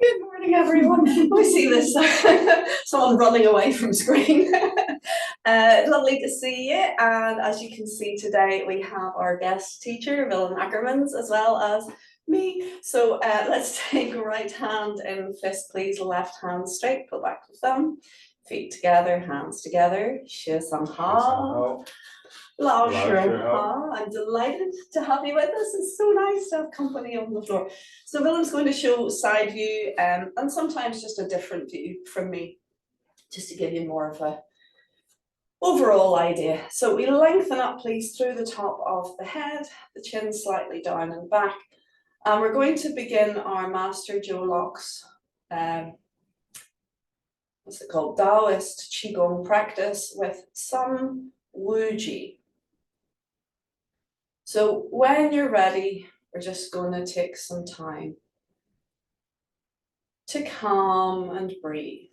Good morning, everyone. I see this, someone running away from screen. Lovely to see you. And as you can see today, we have our guest teacher, Willem Akkermans, as well as me. So let's take right hand in fist, please. Left hand straight, pull back the thumb. Feet together, hands together. Xie Sang Hao. Lao Shou Ha. I'm delighted to have you with us. It's so nice to have company on the floor. So Willem's going to show side view and sometimes just a different view from me, just to give you more of a overall idea. So we lengthen up, please, through the top of the head, the chin slightly down and back. And we're going to begin our Master Joe Locke's, what's it called, Taoist Qigong practice with some Wuji. So when you're ready, we're just going to take some time to calm and breathe.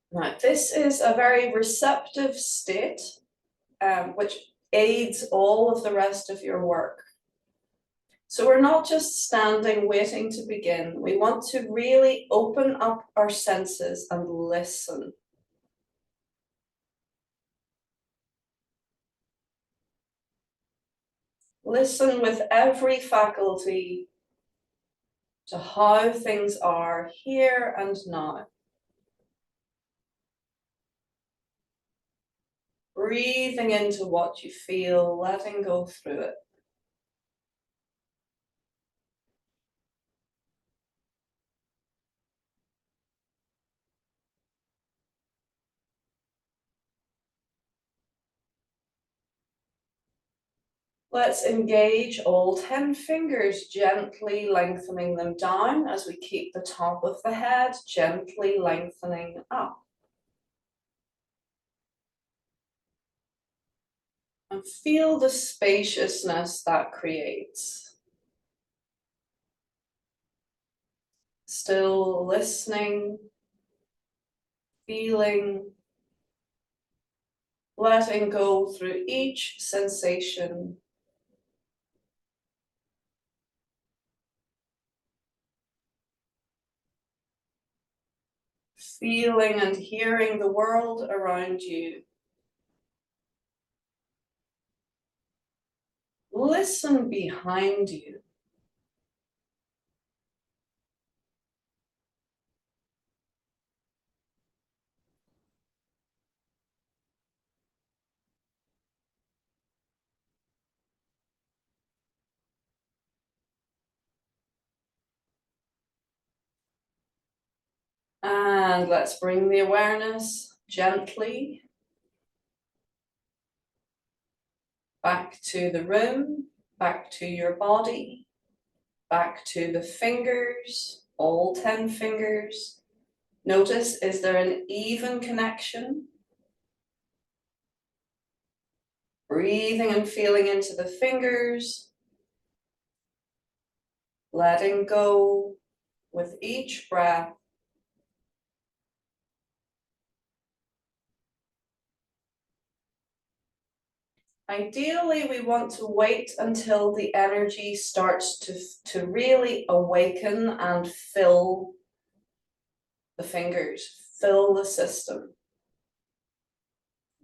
Now, this is a very receptive state, which aids all of the rest of your work. So we're not just standing waiting to begin. We want to really open up our senses and listen. Listen with every faculty to how things are here and now. Breathing into what you feel, letting go through it. Let's engage all 10 fingers, gently lengthening them down as we keep the top of the head gently lengthening up. And feel the spaciousness that creates. Still listening, feeling, letting go through each sensation. Feeling and hearing the world around you. Listen behind you. And let's bring the awareness gently back to the room, back to your body, back to the fingers, all 10 fingers. Notice, is there an even connection? Breathing and feeling into the fingers, letting go with each breath. Ideally, we want to wait until the energy starts to really awaken and fill the fingers, fill the system.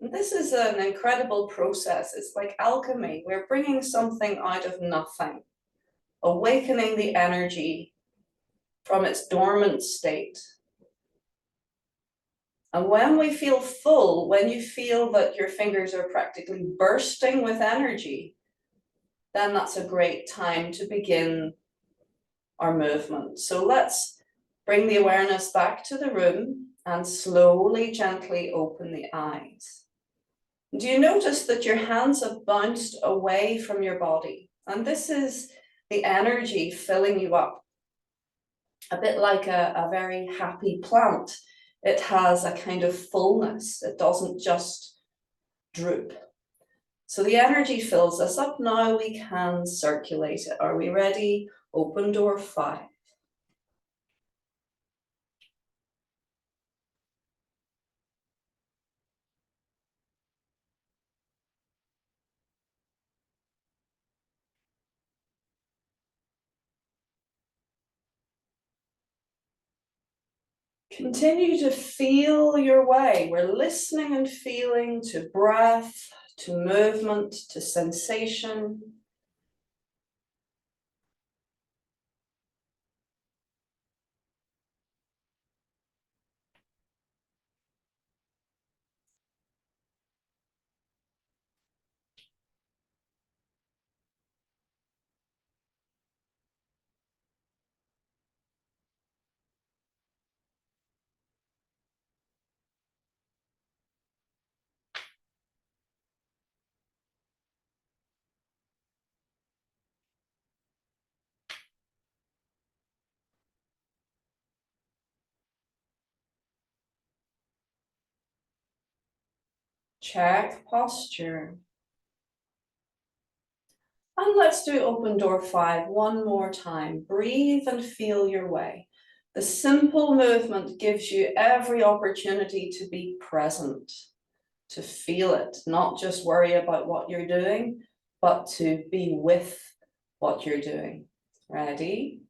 And this is an incredible process. It's like alchemy. We're bringing something out of nothing, awakening the energy from its dormant state. And when we feel full, when you feel that your fingers are practically bursting with energy, then that's a great time to begin our movement. So let's bring the awareness back to the room and slowly, gently open the eyes. Do you notice that your hands have bounced away from your body? And this is the energy filling you up. A bit like a very happy plant. It has a kind of fullness. It doesn't just droop. So the energy fills us up. Now we can circulate it. Are we ready? Open door 5. Continue to feel your way. We're listening and feeling to breath, to movement, to sensation. Check posture. And let's do open door 5 one more time. Breathe and feel your way. The simple movement gives you every opportunity to be present, to feel it, not just worry about what you're doing, but to be with what you're doing. Ready?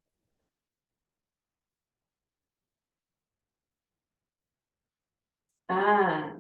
And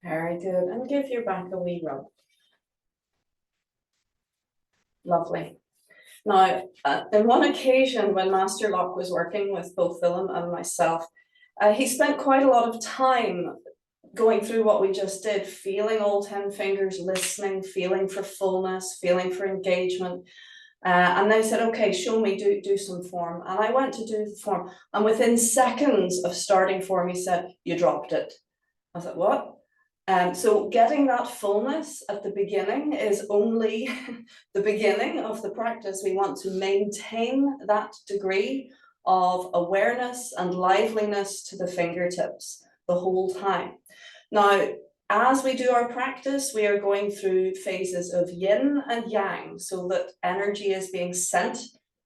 very good. And give your back a wee rub. Lovely. Now, on one occasion when Master Locke was working with both Willem and myself, he spent quite a lot of time going through what we just did, feeling all 10 fingers, listening, feeling for fullness, feeling for engagement. And then he said, okay, show me, do some form. And I went to do the form. And within seconds of starting form, he said, you dropped it. I thought, what? So getting that fullness at the beginning is only the beginning of the practice. We want to maintain that degree of awareness and liveliness to the fingertips the whole time. Now, as we do our practice, we are going through phases of yin and yang, so that energy is being sent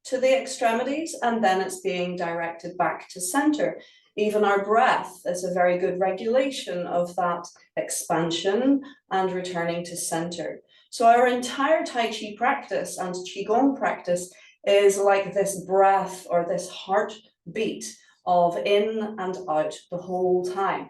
to the extremities and then it's being directed back to center. Even our breath is a very good regulation of that expansion and returning to center. So our entire Tai Chi practice and Qigong practice is like this breath or this heartbeat of in and out the whole time.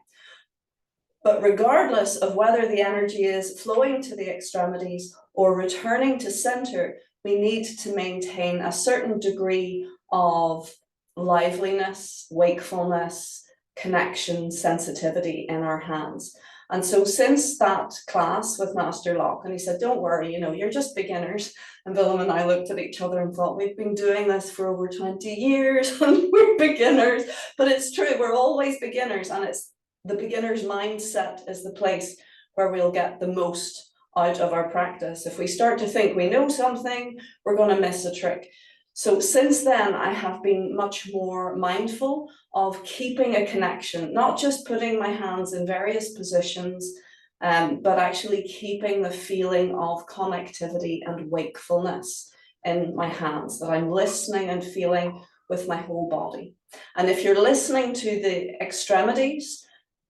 But regardless of whether the energy is flowing to the extremities or returning to center, we need to maintain a certain degree of liveliness, wakefulness, connection, sensitivity in our hands. And so since that class with Master Locke, and he said, don't worry, you're just beginners. And Willem and I looked at each other and thought, we've been doing this for over 20 years and we're beginners. But it's true, we're always beginners, and it's the beginner's mindset is the place where we'll get the most out of our practice. If we start to think we know something, we're going to miss a trick. So since then, I have been much more mindful of keeping a connection, not just putting my hands in various positions, but actually keeping the feeling of connectivity and wakefulness in my hands, that I'm listening and feeling with my whole body. And if you're listening to the extremities,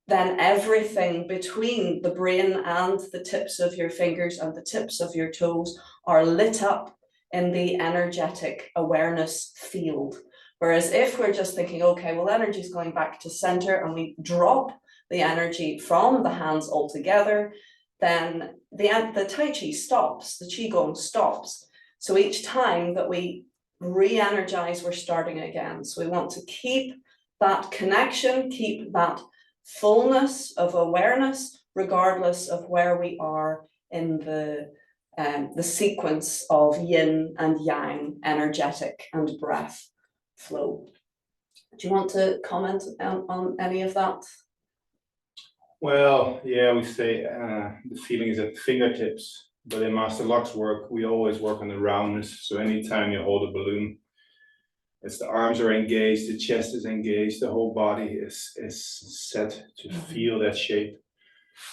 then everything between the brain and the tips of your fingers and the tips of your toes are lit up in the energetic awareness field. Whereas if we're just thinking, okay, well, energy is going back to center, and we drop the energy from the hands altogether, then the Tai Chi stops, the Qigong stops. So each time that we re-energize, we're starting again. So we want to keep that connection, keep that fullness of awareness, regardless of where we are in the sequence of yin and yang, energetic and breath flow. Do you want to comment on any of that? Well, yeah, we say the feeling is at the fingertips, but in Master Lock's work, we always work on the roundness. So anytime you hold a balloon, as the arms are engaged, the chest is engaged, the whole body is set to feel that shape,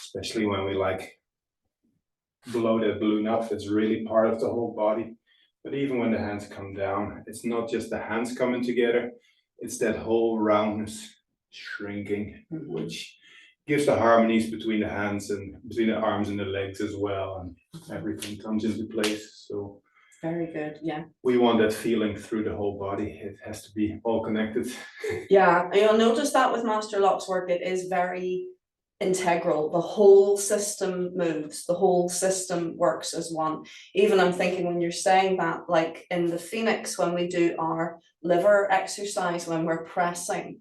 especially when we like blow that balloon up, it's really part of the whole body. But even when the hands come down, it's not just the hands coming together, it's that whole roundness shrinking, which gives the harmonies between the hands and between the arms and the legs as well, and everything comes into place. So very good, yeah. We want that feeling through the whole body. It has to be all connected. Yeah, you'll notice that with Master Lock's work, it is very integral. The whole system moves, the whole system works as one. Even I'm thinking when you're saying that, like in the Phoenix, when we do our liver exercise, when we're pressing,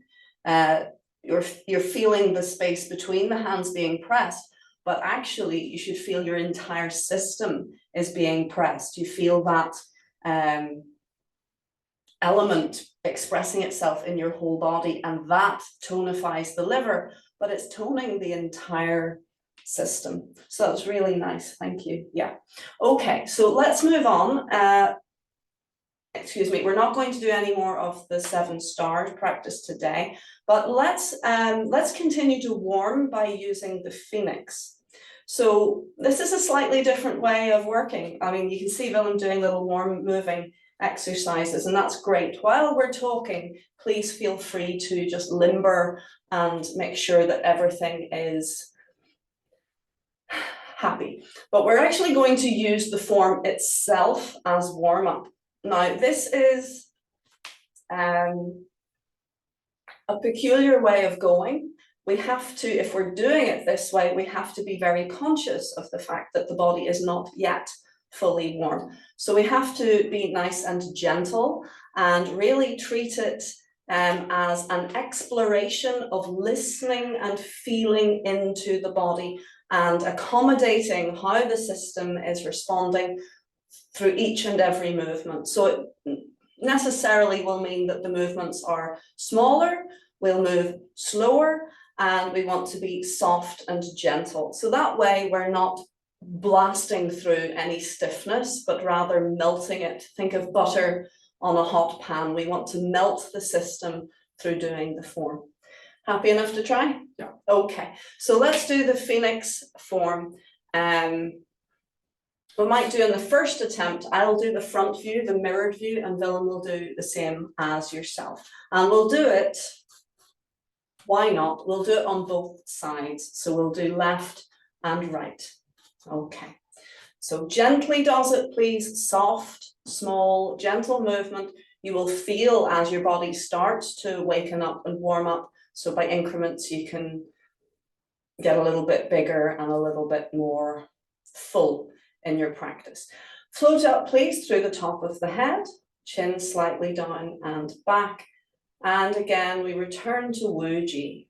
you're feeling the space between the hands being pressed, but actually you should feel your entire system is being pressed. You feel that element expressing itself in your whole body, and that tonifies the liver, but it's toning the entire system. So that's really nice, thank you. Yeah, okay, so let's move on. Excuse me, we're not going to do any more of the 7 stars practice today, but let's continue to warm by using the Phoenix. So this is a slightly different way of working. I mean, you can see Willem doing little warm moving exercises, and that's great. While we're talking, please feel free to just limber and make sure that everything is happy. But we're actually going to use the form itself as warm-up. Now, this is a peculiar way of going. We have to, if we're doing it this way, we have to be very conscious of the fact that the body is not yet fully warm. So we have to be nice and gentle and really treat it as an exploration of listening and feeling into the body and accommodating how the system is responding through each and every movement. So it necessarily will mean that the movements are smaller, we'll move slower, and we want to be soft and gentle. So that way we're not blasting through any stiffness, but rather melting it. Think of butter on a hot pan. We want to melt the system through doing the form. Happy enough to try? Yeah. Okay, so let's do the Phoenix form. We might do in the first attempt, I'll do the front view, the mirrored view, and Willem will do the same as yourself. And we'll do it, why not? We'll do it on both sides. So we'll do left and right. Okay, so gently does it, please. Soft, small, gentle movement. You will feel as your body starts to waken up and warm up. So by increments, you can get a little bit bigger and a little bit more full in your practice. Float up, please, through the top of the head, chin slightly down and back. And again, we return to Wuji.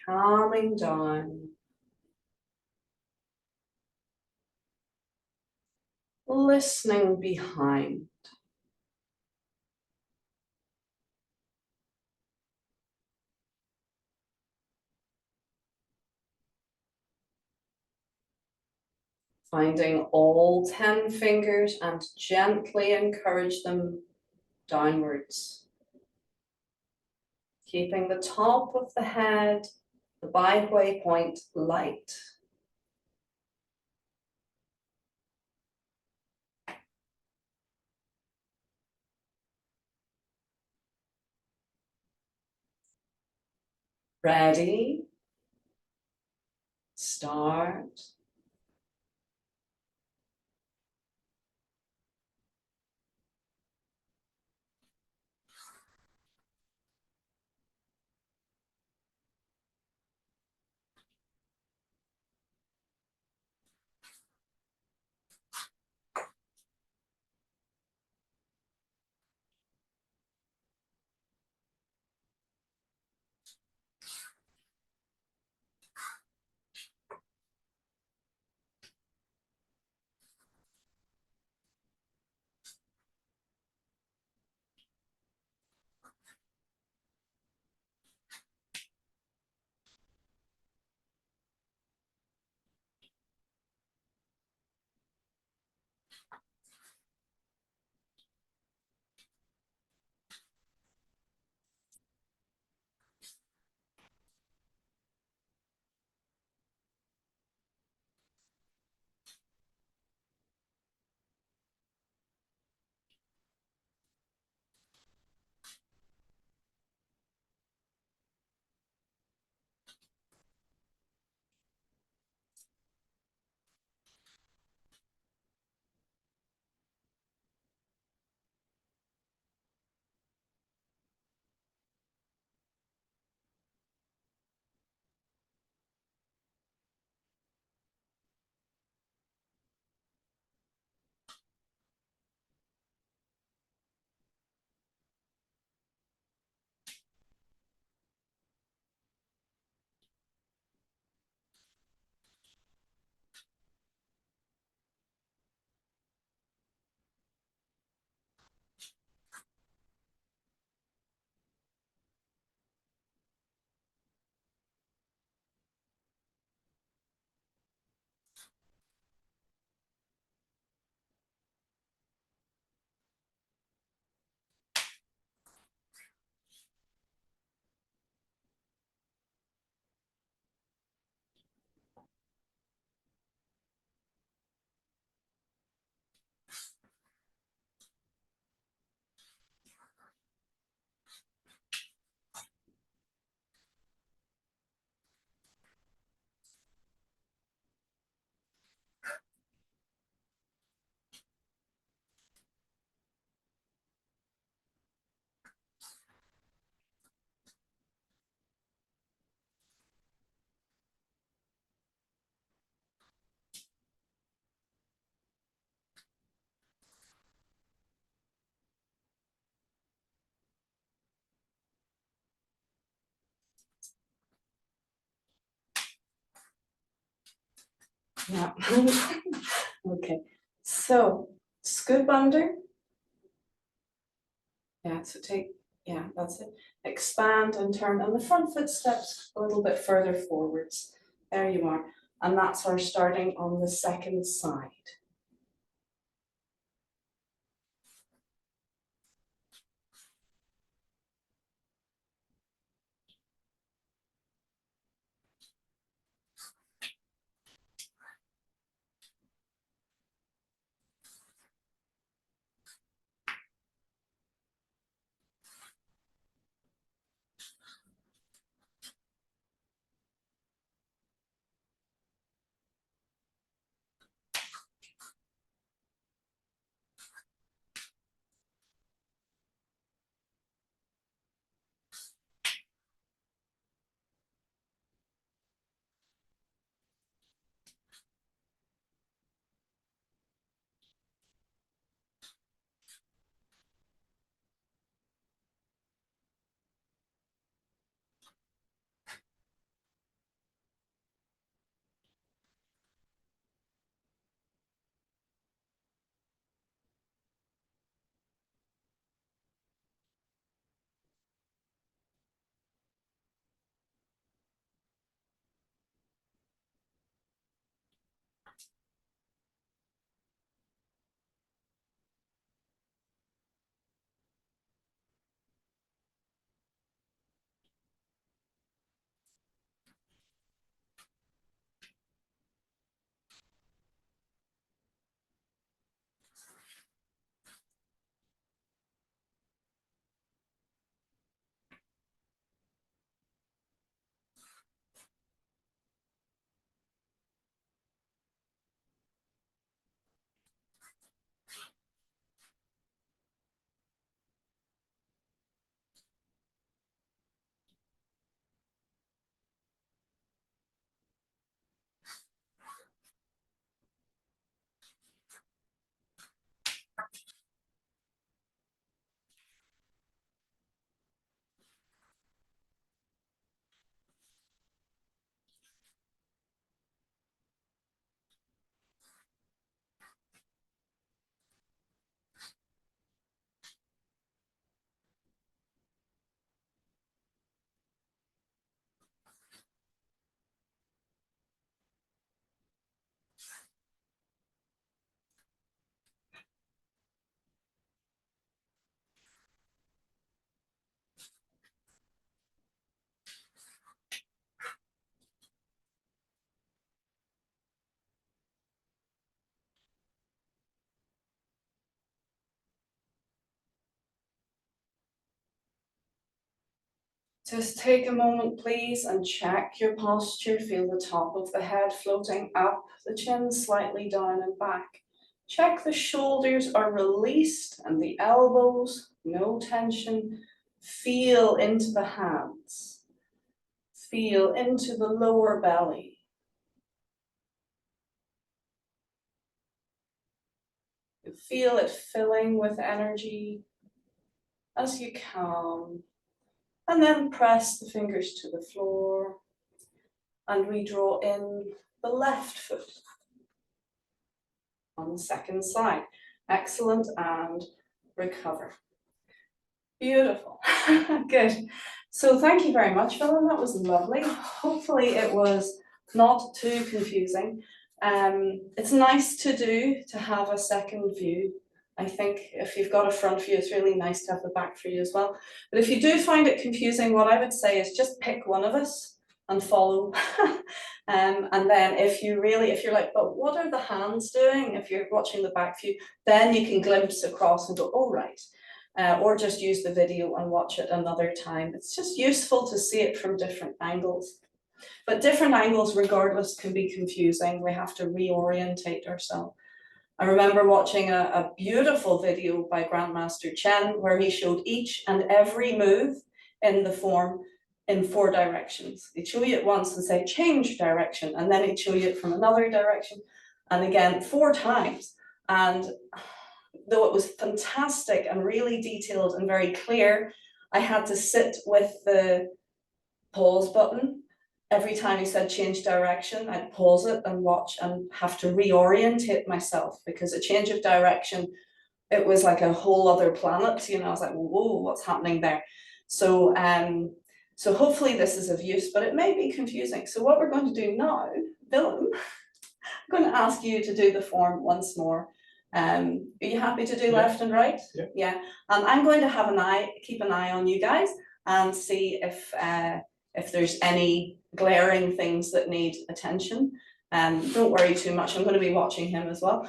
Calming down. Listening behind. Finding all 10 fingers and gently encourage them downwards. Keeping the top of the head, the byway point, light. Ready? Start. Yeah. Okay, so scoop under. Yeah, so yeah, that's it. Expand and turn, and the front foot steps a little bit further forwards. There you are. And that's our starting on the second side. Just take a moment, please, and check your posture. Feel the top of the head floating up, the chin slightly down and back. Check the shoulders are released and the elbows, no tension. Feel into the hands. Feel into the lower belly. Feel it filling with energy as you calm. And then press the fingers to the floor. And we draw in the left foot on the second side. Excellent, and recover. Beautiful. Good. So thank you very much, Willem. That was lovely. Hopefully it was not too confusing. It's nice to have a second view. I think if you've got a front view, it's really nice to have the back view as well. But if you do find it confusing, what I would say is just pick one of us and follow. And then if you're like, but what are the hands doing? If you're watching the back view, then you can glimpse across and go, oh, right. Or just use the video and watch it another time. It's just useful to see it from different angles. But different angles, regardless, can be confusing. We have to reorientate ourselves. I remember watching a beautiful video by Grandmaster Chen where he showed each and every move in the form in 4 directions. He'd show you it once and say, change direction, and then he'd show you it from another direction, and again 4 times. And though it was fantastic and really detailed and very clear, I had to sit with the pause button. Every time he said change direction, I'd pause it and watch and have to reorientate myself, because a change of direction, it was like a whole other planet, you know. I was like, whoa, what's happening there? So so hopefully this is of use, but it may be confusing. So what we're going to do now, Willem, I'm going to ask you to do the form once more. Are you happy to do left and right? Yeah. Yeah. And I'm going to have keep an eye on you guys and see if there's any glaring things that need attention. Don't worry too much. I'm going to be watching him as well.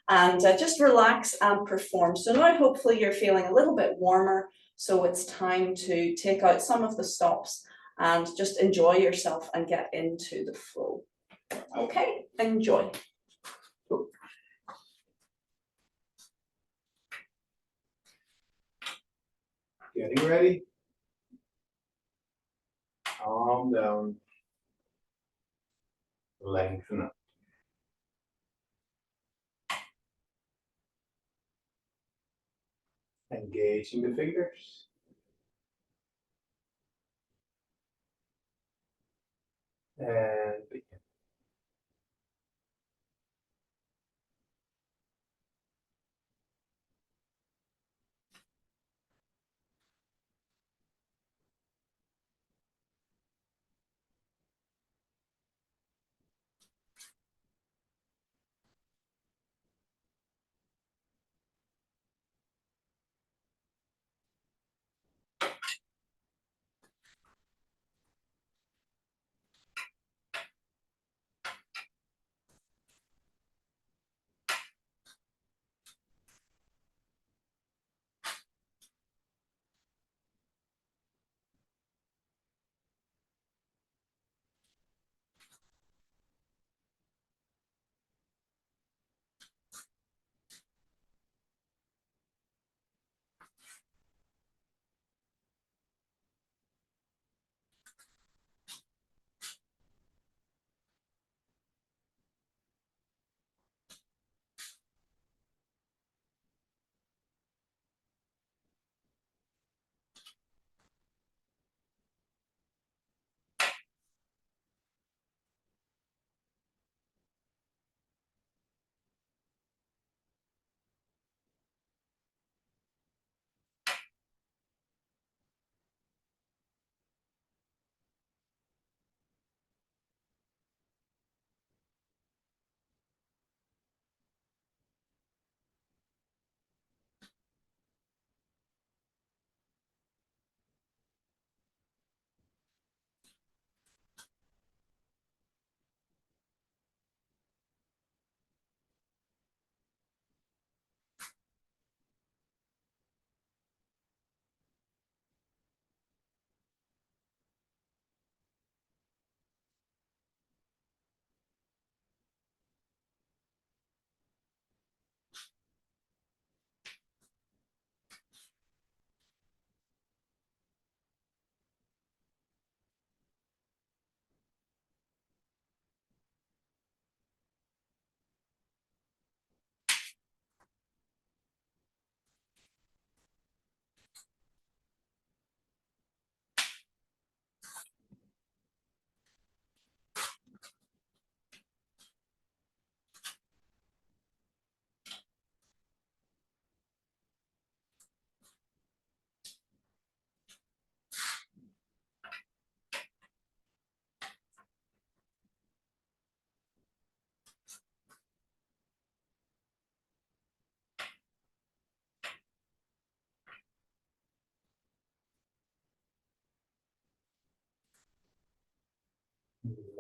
And just relax and perform. So now hopefully you're feeling a little bit warmer. So it's time to take out some of the stops and just enjoy yourself and get into the flow. Okay, enjoy. Getting ready. Calm down. Lengthen up. Engaging the fingers. And begin.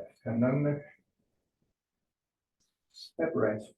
Left hand under. Step right foot.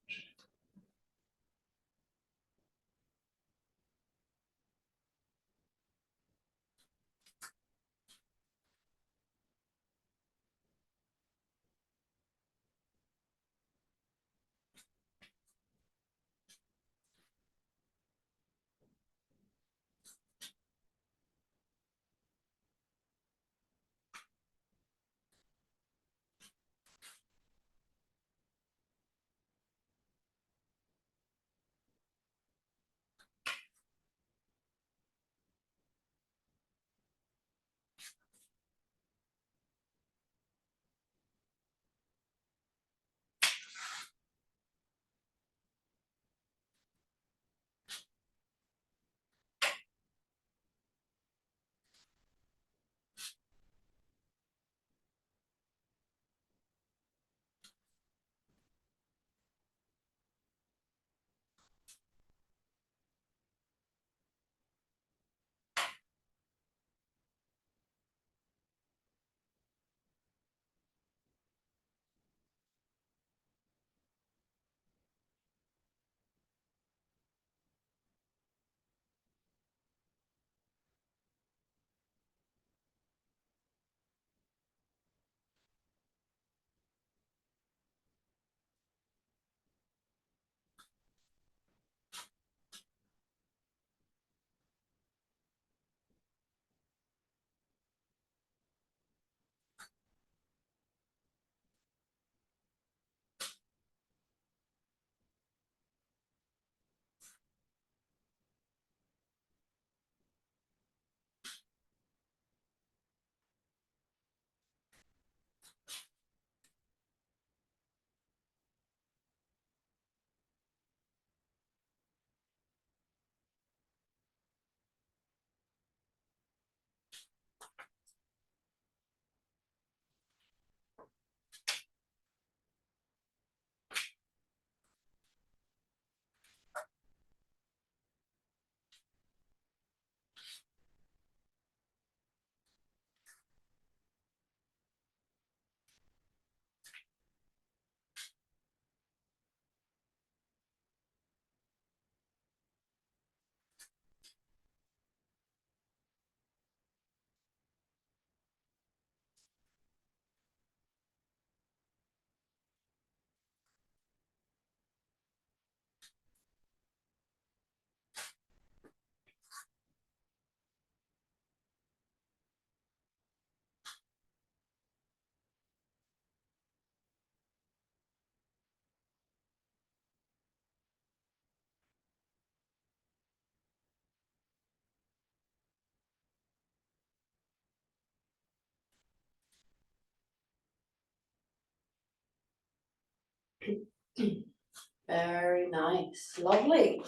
Very nice, lovely.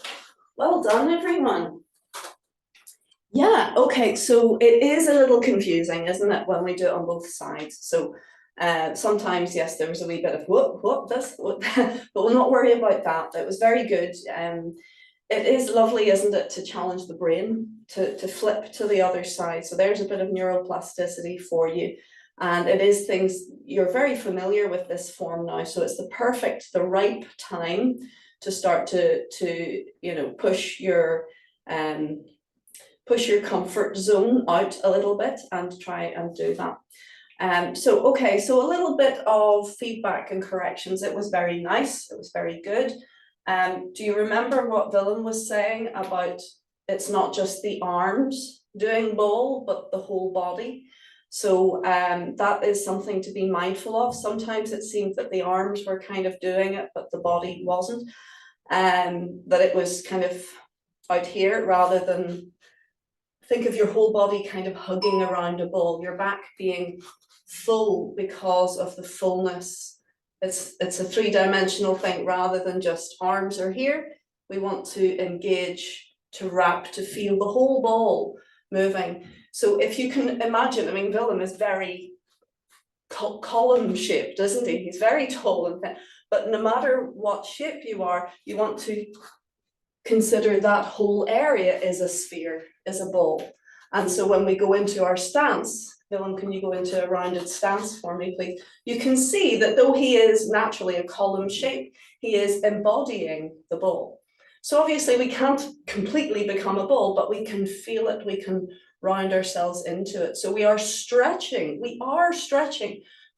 Well done, everyone. Yeah, okay, so it is a little confusing, isn't it, when we do it on both sides? So sometimes, yes, there was a wee bit of what this, what that, but we'll not worry about that. It was very good. It is lovely, isn't it, to challenge the brain to flip to the other side. So there's a bit of neuroplasticity for you. And it is things, you're very familiar with this form now, so it's the ripe time to start to you know, push your comfort zone out a little bit and try and do that. So okay, so a little bit of feedback and corrections. It was very nice, it was very good. Do you remember what Willem was saying about it's not just the arms doing ball, but the whole body? So that is something to be mindful of. Sometimes it seemed that the arms were kind of doing it, but the body wasn't. That it was kind of out here rather than, think of your whole body kind of hugging around a ball, your back being full because of the fullness. It's a three-dimensional thing rather than just arms are here. We want to engage, to wrap, to feel the whole ball moving. So if you can imagine, I mean, Willem is very column shaped, isn't he? He's very tall and thin, but no matter what shape you are, you want to consider that whole area is a sphere, is a ball. And so when we go into our stance, Willem, can you go into a rounded stance for me, please? You can see that though he is naturally a column shape, he is embodying the bull. So obviously we can't completely become a bull, but we can feel it, we can round ourselves into it. So we are stretching,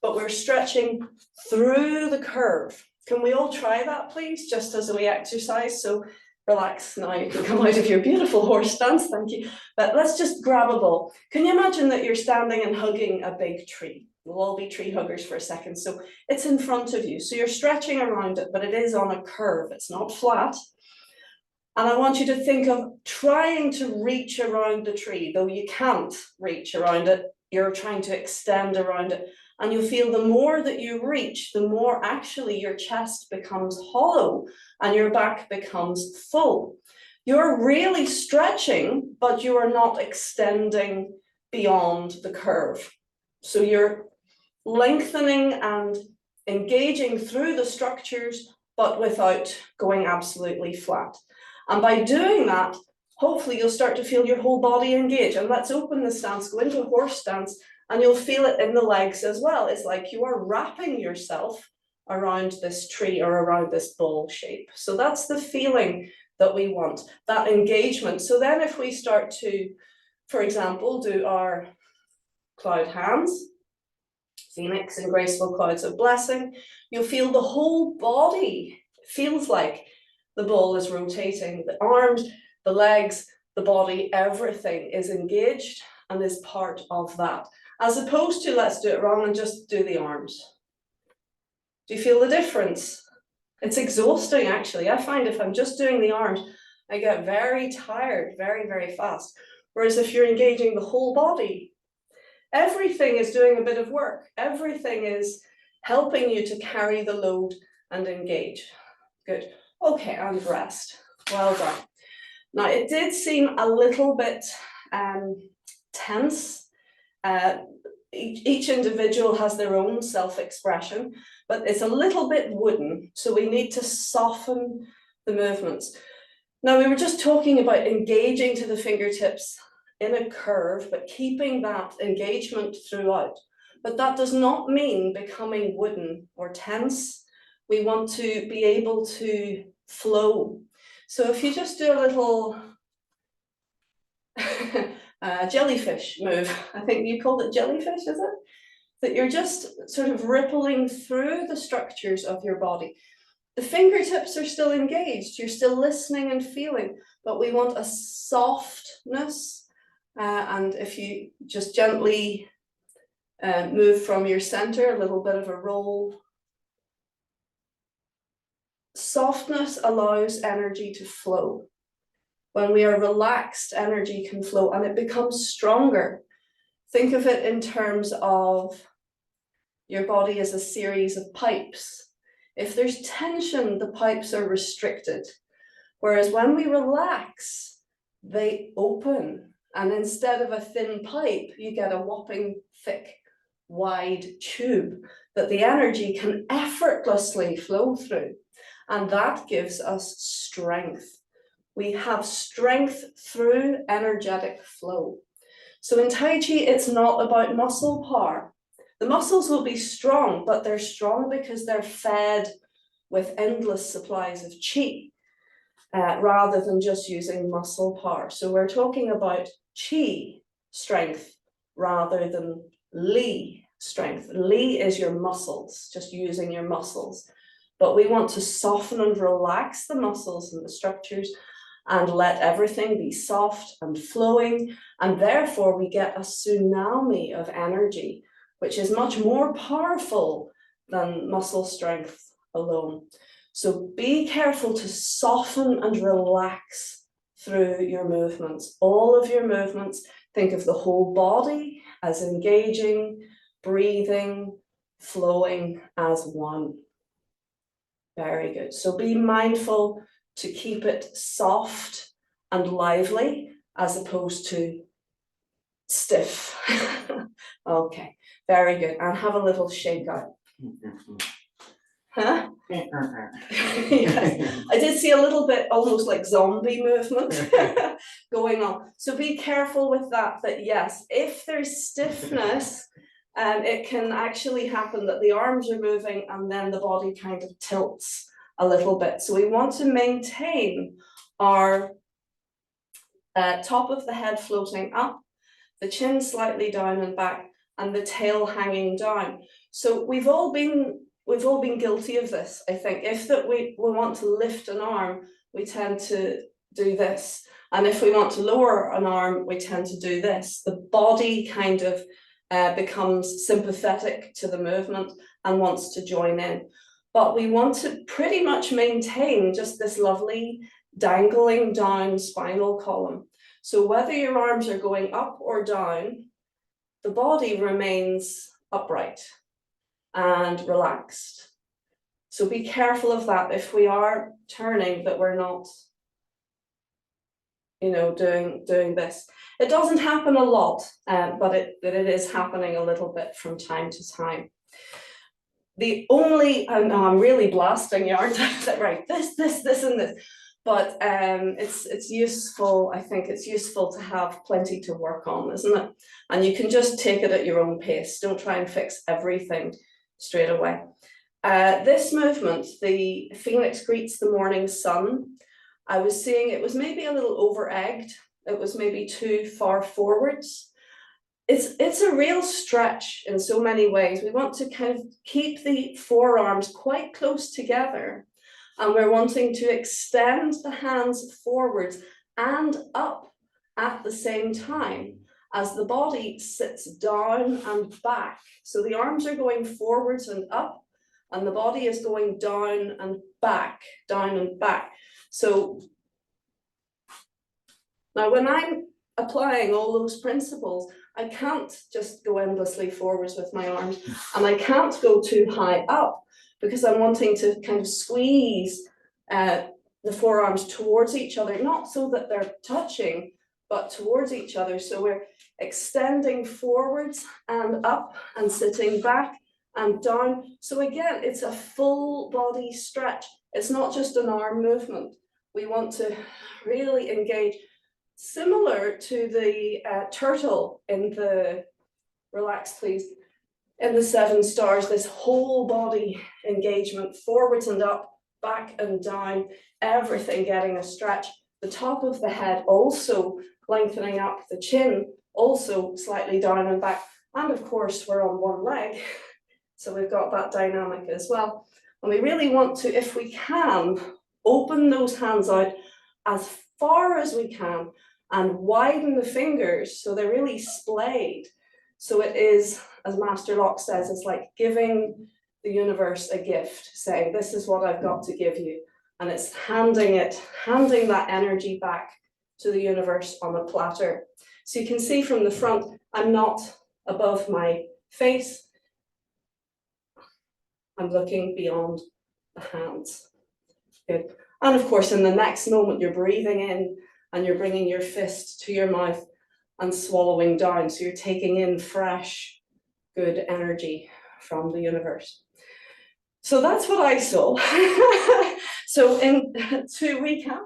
but we're stretching through the curve. Can we all try that, please, just as we exercise? So relax now, you can come out of your beautiful horse stance, thank you. But let's just grab a ball. Can you imagine that you're standing and hugging a big tree? We'll all be tree huggers for a second. So it's in front of you. So you're stretching around it, but it is on a curve. It's not flat. And I want you to think of trying to reach around the tree, though you can't reach around it, you're trying to extend around it. And you'll feel the more that you reach, the more actually your chest becomes hollow and your back becomes full. You're really stretching, but you are not extending beyond the curve. So you're lengthening and engaging through the structures, but without going absolutely flat. And by doing that, hopefully you'll start to feel your whole body engage. And let's open the stance, go into a horse stance, and you'll feel it in the legs as well. It's like you are wrapping yourself around this tree or around this bull shape. So that's the feeling that we want, that engagement. So then if we start to, for example, do our cloud hands, Phoenix and graceful clouds of blessing, you'll feel the whole body feels like the bull is rotating, the arms, the legs, the body, everything is engaged and is part of that. As opposed to let's do it wrong and just do the arms. Do you feel the difference? It's exhausting actually. I find if I'm just doing the arms, I get very tired very, very fast. Whereas if you're engaging the whole body, everything is doing a bit of work. Everything is helping you to carry the load and engage. Good. Okay, and rest. Well done. Now, it did seem a little bit tense. Each individual has their own self-expression, but it's a little bit wooden, so we need to soften the movements. Now, we were just talking about engaging to the fingertips in a curve, but keeping that engagement throughout. But that does not mean becoming wooden or tense. We want to be able to flow. So if you just do a little jellyfish move, I think you called it jellyfish, is it? That you're just sort of rippling through the structures of your body. The fingertips are still engaged, you're still listening and feeling, but we want a softness. And if you just gently move from your center, a little bit of a roll. Softness allows energy to flow. When we are relaxed, energy can flow and it becomes stronger. Think of it in terms of your body as a series of pipes. If there's tension, the pipes are restricted. Whereas when we relax, they open. And instead of a thin pipe, you get a whopping thick, wide tube that the energy can effortlessly flow through. And that gives us strength. We have strength through energetic flow. So in Tai Chi, it's not about muscle power. The muscles will be strong, but they're strong because they're fed with endless supplies of Qi, rather than just using muscle power. So we're talking about Qi strength rather than Li strength. Li is your muscles, just using your muscles. But we want to soften and relax the muscles and the structures and let everything be soft and flowing. And therefore we get a tsunami of energy, which is much more powerful than muscle strength alone. So be careful to soften and relax through your movements. All of your movements, think of the whole body as engaging, breathing, flowing as one. Very good. So be mindful to keep it soft and lively as opposed to stiff. Okay, very good. And have a little shake out. Huh? Yes, I did see a little bit almost like zombie movement going on. So be careful with that, yes, if there's stiffness, it can actually happen that the arms are moving and then the body kind of tilts a little bit. So we want to maintain our top of the head floating up, the chin slightly down and back, and the tail hanging down. So we've all been guilty of this, I think. If that we want to lift an arm, we tend to do this. And if we want to lower an arm, we tend to do this. The body kind of becomes sympathetic to the movement and wants to join in. But we want to pretty much maintain just this lovely dangling down spinal column. So whether your arms are going up or down, the body remains upright and relaxed. So be careful of that. If we are turning, that we're not, you know, doing this. It doesn't happen a lot, but it is happening a little bit from time to time. The only, and I'm really blasting you, aren't I? Right, this, and this. But it's useful, I think it's useful to have plenty to work on, isn't it? And you can just take it at your own pace. Don't try and fix everything straight away. This movement, the phoenix greets the morning sun, I was seeing it was maybe a little over-egged. It was maybe too far forwards. It's a real stretch in so many ways. We want to kind of keep the forearms quite close together. And we're wanting to extend the hands forwards and up at the same time as the body sits down and back. So the arms are going forwards and up, and the body is going down and back, down and back. So now when I'm applying all those principles, I can't just go endlessly forwards with my arms, and I can't go too high up, because I'm wanting to kind of squeeze the forearms towards each other, not so that they're touching, but towards each other. So we're extending forwards and up and sitting back and down. So again, it's a full body stretch. It's not just an arm movement. We want to really engage, similar to the turtle in the, relax please, in the 7 stars, this whole body engagement, forwards and up, back and down, everything getting a stretch. The top of the head also lengthening up, the chin also slightly down and back. And of course, we're on one leg, so we've got that dynamic as well. And we really want to, if we can, open those hands out as far as we can and widen the fingers so they're really splayed. So it is, as Master Locke says, it's like giving the universe a gift, saying, this is what I've got to give you. And it's handing that energy back to the universe on a platter. So you can see from the front, I'm not above my face. I'm looking beyond the hands. Good. And of course, in the next moment, you're breathing in and you're bringing your fist to your mouth and swallowing down. So you're taking in fresh, good energy from the universe. So that's what I saw. So to recap,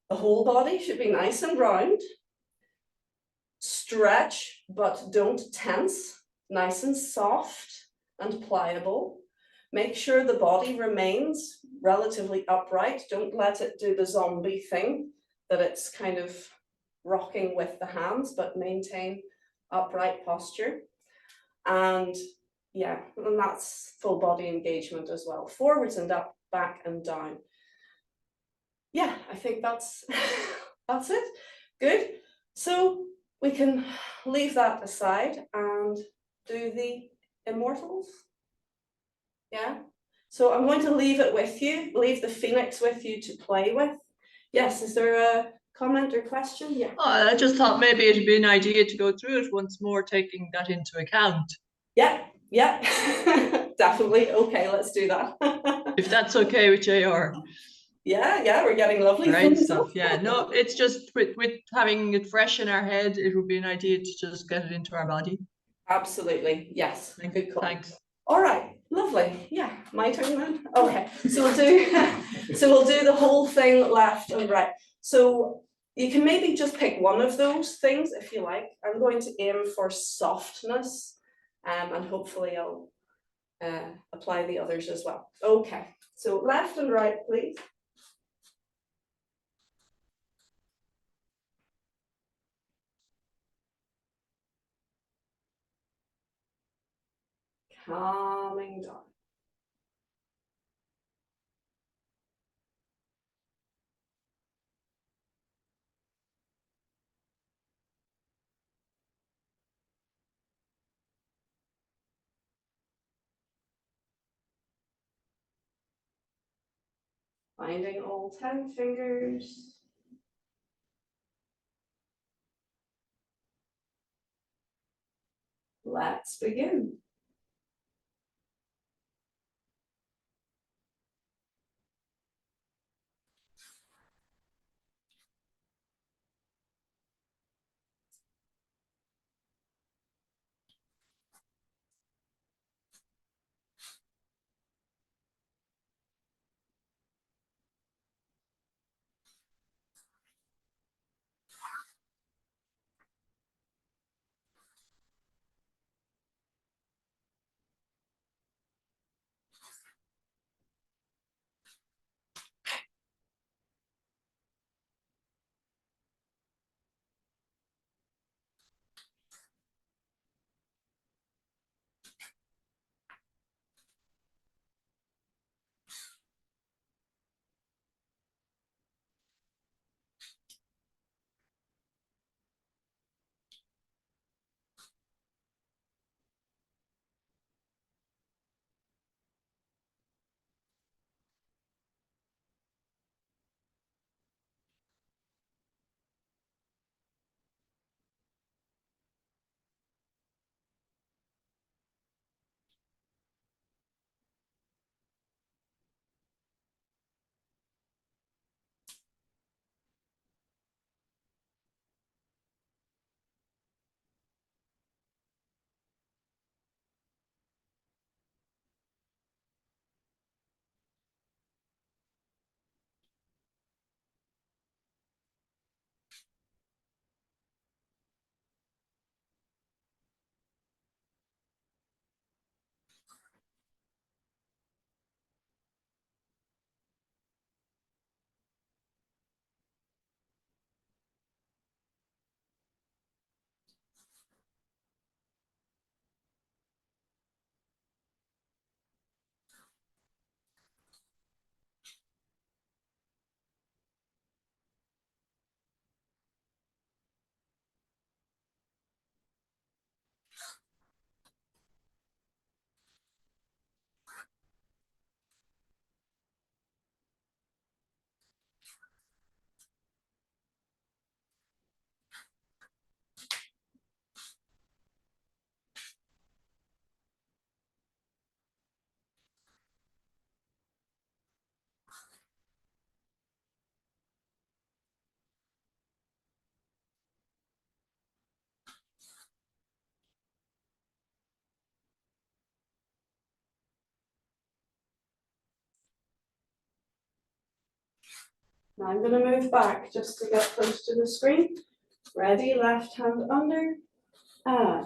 the whole body should be nice and round. Stretch, but don't tense. Nice and soft and pliable. Make sure the body remains relatively upright. Don't let it do the zombie thing, that it's kind of rocking with the hands, but maintain upright posture. And yeah, and that's full body engagement as well. Forwards and up, back and down. Yeah, I think that's it. Good. So we can leave that aside and do the immortals. Yeah. So I'm going to leave it with you, leave the phoenix with you to play with. Yes, is there a comment or question? Yeah. Oh, I just thought maybe it'd be an idea to go through it once more, taking that into account. Yeah, yeah, definitely. Okay, let's do that. If that's okay with JR. Yeah, we're getting lovely right stuff. Yeah, no, it's just with having it fresh in our head, it would be an idea to just get it into our body. Absolutely, yes. Good call. Thanks. All right, lovely. Yeah, my turn then. Okay, so we'll do so we'll do the whole thing left and right. So you can maybe just pick one of those things if you like. I'm going to aim for softness, and hopefully I'll apply the others as well. Okay, so left and right, please. Calming down. Finding all 10 fingers. Let's begin. Now I'm going to move back just to get close to the screen. Ready, left hand under, and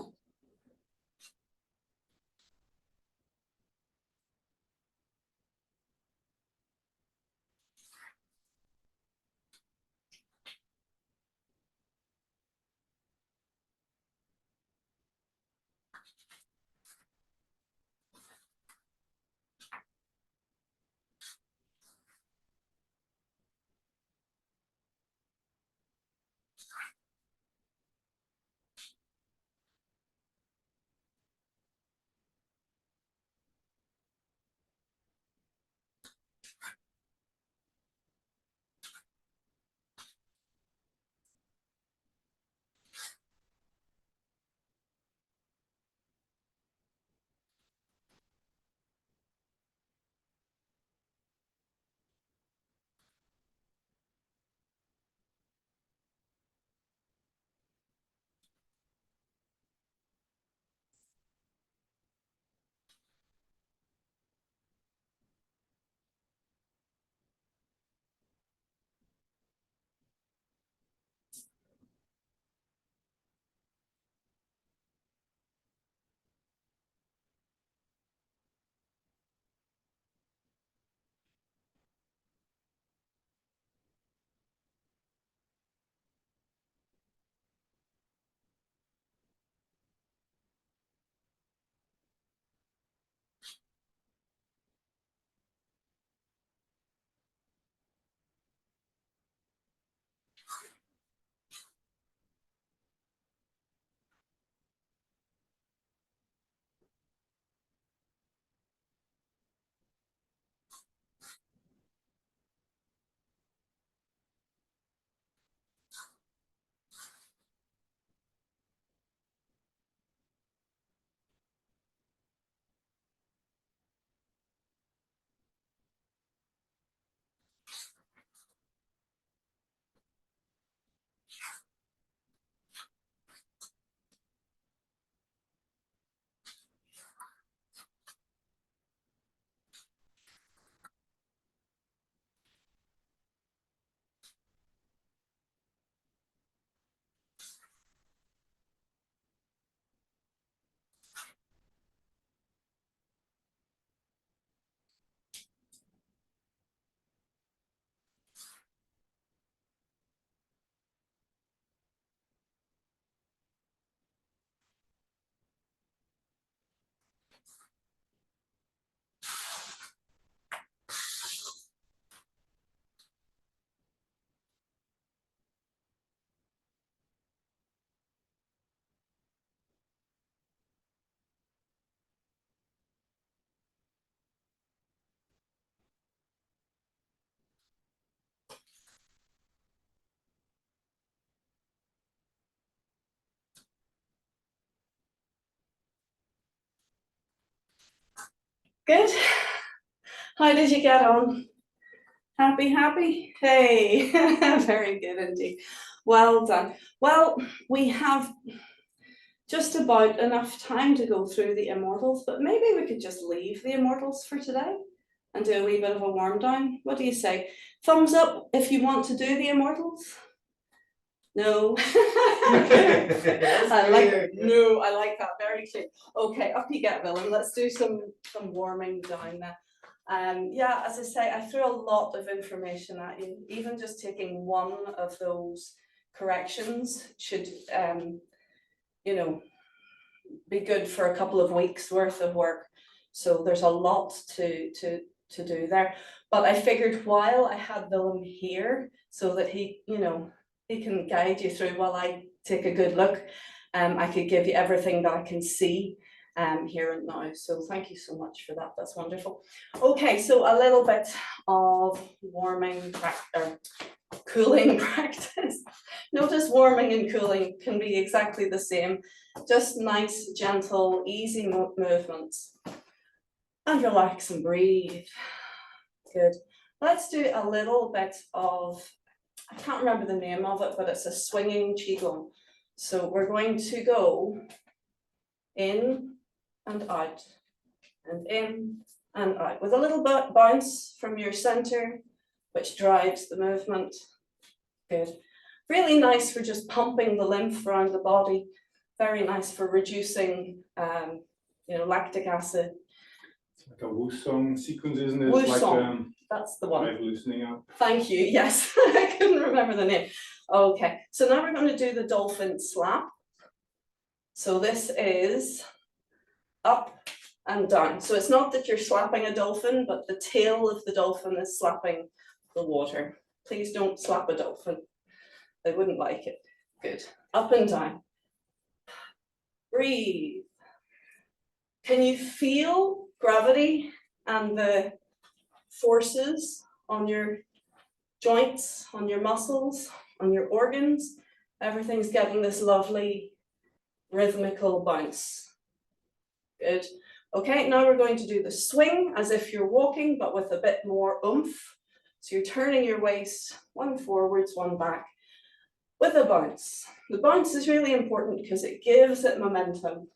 Good. How did you get on? Happy, happy? Hey, very good indeed. Well done. Well, we have just about enough time to go through the immortals, but maybe we could just leave the immortals for today and do a wee bit of a warm down. What do you say? Thumbs up if you want to do the immortals. No. I like that, very clear. Okay, up you get, Willem. Let's do some warming down now. Yeah, as I say, I threw a lot of information at you. Even just taking one of those corrections should, you know, be good for a couple of weeks worth of work. So there's a lot to do there. But I figured while I had Willem here, so that he, you know, he can guide you through while I take a good look. I could give you everything that I can see here and now. So thank you so much for that. That's wonderful. Okay, so a little bit of cooling practice. Notice warming and cooling can be exactly the same. Just nice, gentle, easy movements. And relax and breathe. Good. Let's do a little bit of, I can't remember the name of it, but it's a swinging qigong. So we're going to go in and out, and in and out, with a little bit bounce from your center, which drives the movement. Good. Really nice for just pumping the lymph around the body. Very nice for reducing, you know, lactic acid. It's like a Wusong sequence, isn't it? Wusong. Like, That's the one. loosening up. Thank you. Yes, I couldn't remember the name. Okay, so now we're going to do the dolphin slap. So this is up and down. So it's not that you're slapping a dolphin, but the tail of the dolphin is slapping the water. Please don't slap a dolphin. They wouldn't like it. Good. Up and down. Breathe. Can you feel gravity and the forces on your joints, on your muscles, on your organs? Everything's getting this lovely rhythmical bounce. Good. Okay, now we're going to do the swing as if you're walking, but with a bit more oomph. So you're turning your waist, one forwards, one back, with a bounce. The bounce is really important because it gives it momentum.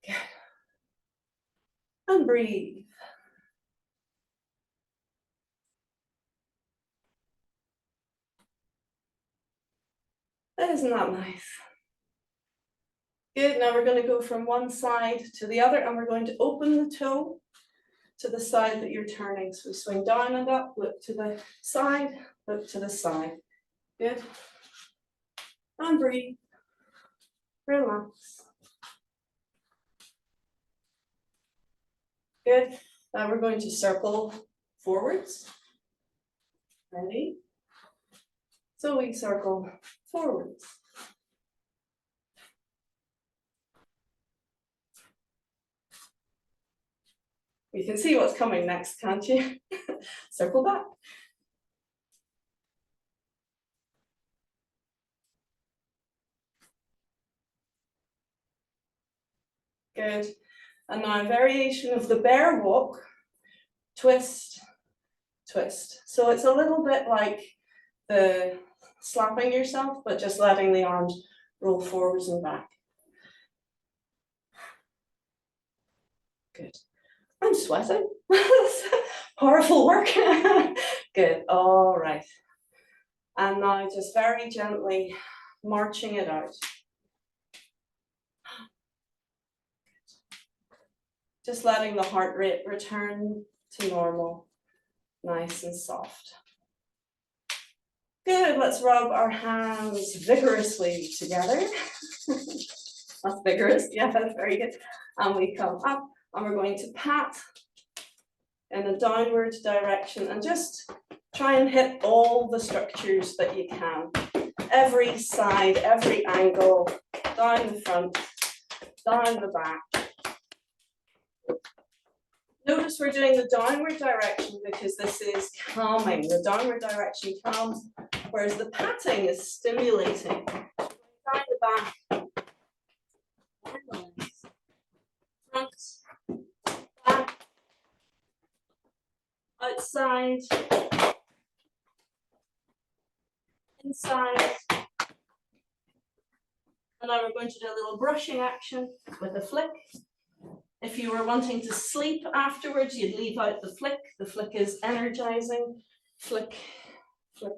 Good. And breathe. Isn't that nice? Good, now we're going to go from one side to the other, and we're going to open the toe to the side that you're turning. So we swing down and up, look to the side, look to the side. Good. And breathe. Relax. Good. Now we're going to circle forwards. Ready? So we circle forwards. You can see what's coming next, can't you? Circle back. Good. And now a variation of the bear walk. Twist, twist. So it's a little bit like the slapping yourself, but just letting the arms roll forwards and back. Good. I'm sweating. Powerful work. Good. All right. And now just very gently marching it out. Just letting the heart rate return to normal, nice and soft. Good, let's rub our hands vigorously together. That's vigorous, yeah, that's very good. And we come up and we're going to pat in a downward direction and just try and hit all the structures that you can. Every side, every angle, down the front, down the back. Notice we're doing the downward direction because this is calming. The downward direction calms, whereas the patting is stimulating. Down the back, front, back, outside, inside. And now we're going to do a little brushing action with a flick. If you were wanting to sleep afterwards, you'd leave out the flick. The flick is energizing. Flick, flick,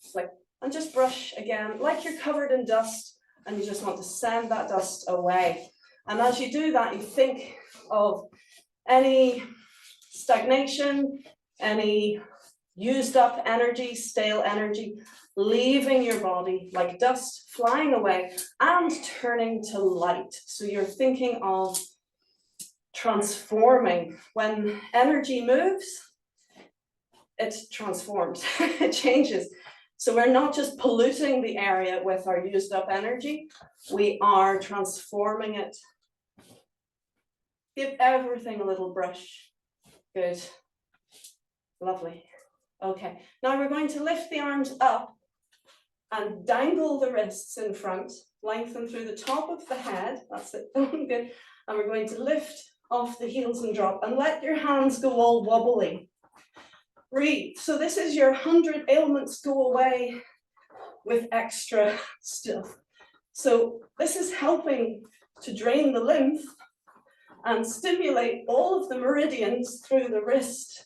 flick. And just brush again, like you're covered in dust and you just want to send that dust away. And as you do that, you think of any stagnation, any used up energy, stale energy, leaving your body like dust, flying away and turning to light. So you're thinking of transforming. When energy moves, it transforms, it changes. So we're not just polluting the area with our used up energy, we are transforming it. Give everything a little brush. Good. Lovely. Okay, now we're going to lift the arms up and dangle the wrists in front, lengthen through the top of the head. That's it. Good. And we're going to lift off the heels and drop and let your hands go all wobbly. Breathe. So this is your 100 ailments go away with extra stuff. So this is helping to drain the lymph and stimulate all of the meridians through the wrist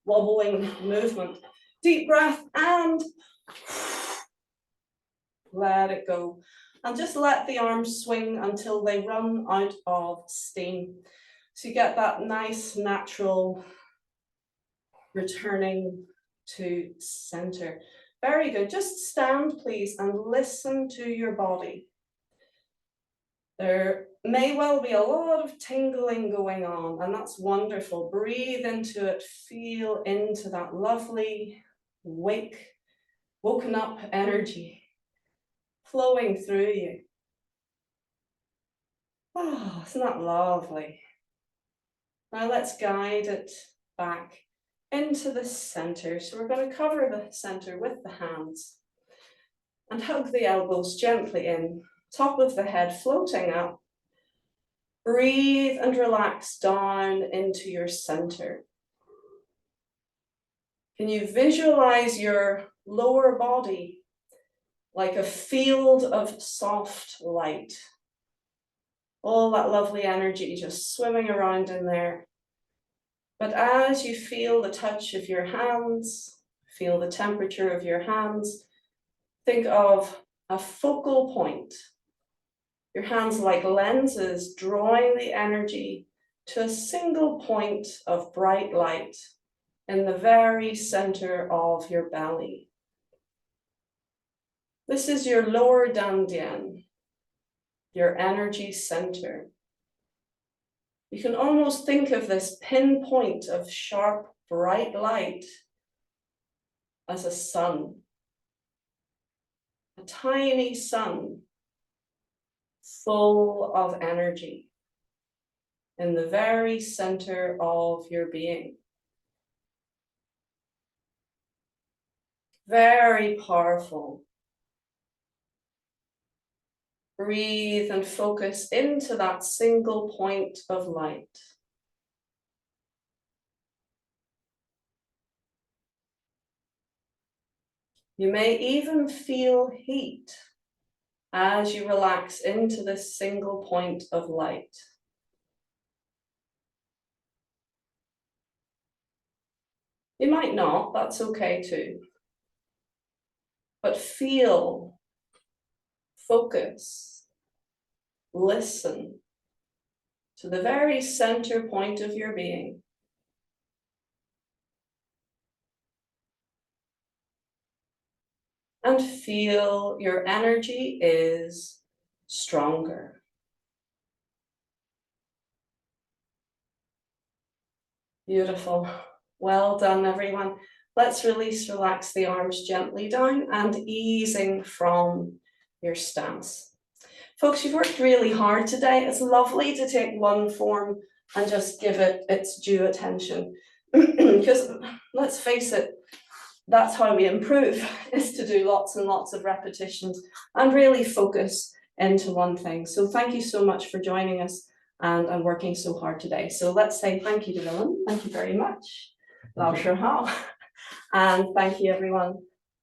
wobbling movement. Deep breath and let it go. And just let the arms swing until they run out of steam. So you get that nice natural returning to center. Very good. Just stand, please, and listen to your body. There may well be a lot of tingling going on, and that's wonderful. Breathe into it, feel into that lovely, woken up energy flowing through you. Oh, isn't that lovely? Now let's guide it back into the center. So we're going to cover the center with the hands and hug the elbows gently in, top of the head floating up. Breathe and relax down into your center. Can you visualize your lower body like a field of soft light? All that lovely energy just swimming around in there. But as you feel the touch of your hands, feel the temperature of your hands, think of a focal point. Your hands like lenses drawing the energy to a single point of bright light in the very center of your belly. This is your lower dantian, your energy center. You can almost think of this pinpoint of sharp, bright light as a sun. A tiny sun full of energy in the very center of your being. Very powerful. Breathe and focus into that single point of light. You may even feel heat as you relax into this single point of light. You might not, that's okay too. But feel, focus, listen to the very center point of your being. And feel your energy is stronger. Beautiful. Well done, everyone. Let's release, relax the arms gently down and easing from your stance. Folks, you've worked really hard today. It's lovely to take one form and just give it its due attention. Because let's face it, that's how we improve, is to do lots and lots of repetitions and really focus into one thing. So thank you so much for joining us and working so hard today. So let's say thank you to Willem. Thank you very much. Lao Shi Hao. And thank you everyone.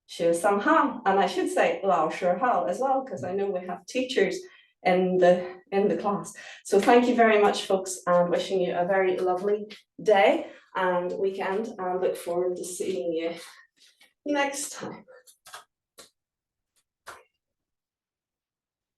Xue Sang Hao. And I should say Lao Shi Hao as well, because I know we have teachers in the class. So thank you very much, folks, and wishing you a very lovely day and weekend, and look forward to seeing you next time.